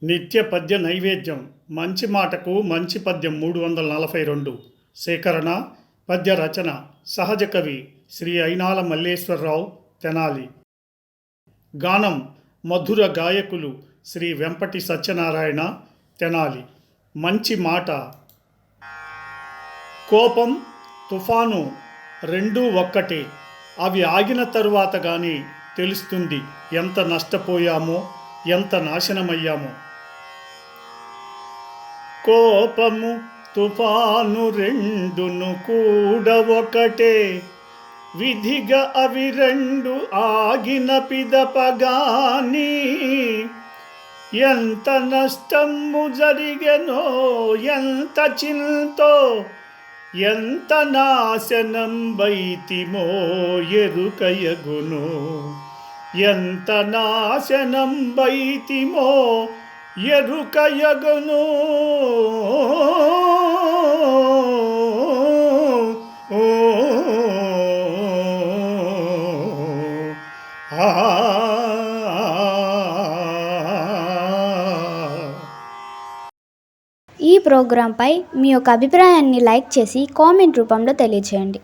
నిత్య పద్య నైవేద్యం మంచి మాటకు మంచి పద్యం 342 సేకరణ పద్య రచన సహజ కవి శ్రీ అయినాల మల్లేశ్వరరావు తెనాలి. గానం మధుర గాయకులు శ్రీ వెంపటి సత్యనారాయణ తెనాలి. మంచి మాట. కోపం తుఫాను రెండూ ఒక్కటే. అవి ఆగిన తరువాత కానీ తెలుస్తుంది ఎంత నష్టపోయామో, ఎంత నాశనమయ్యామో. కోపము తుఫాను రెండును కూడా ఒకటే, విధిగా అవి రెండు ఆగిన పిదపగాని ఎంత నష్టము జరిగెనో, ఎంత చింతో, ఎంత నాశనం బైతిమో ఎరుకయగును. ఎంత నాశనం బైతిమో ఎరుకయగును. ఈ ప్రోగ్రాంపై మీ యొక్క అభిప్రాయాన్ని లైక్ చేసి కామెంట్ రూపంలో తెలియజేయండి.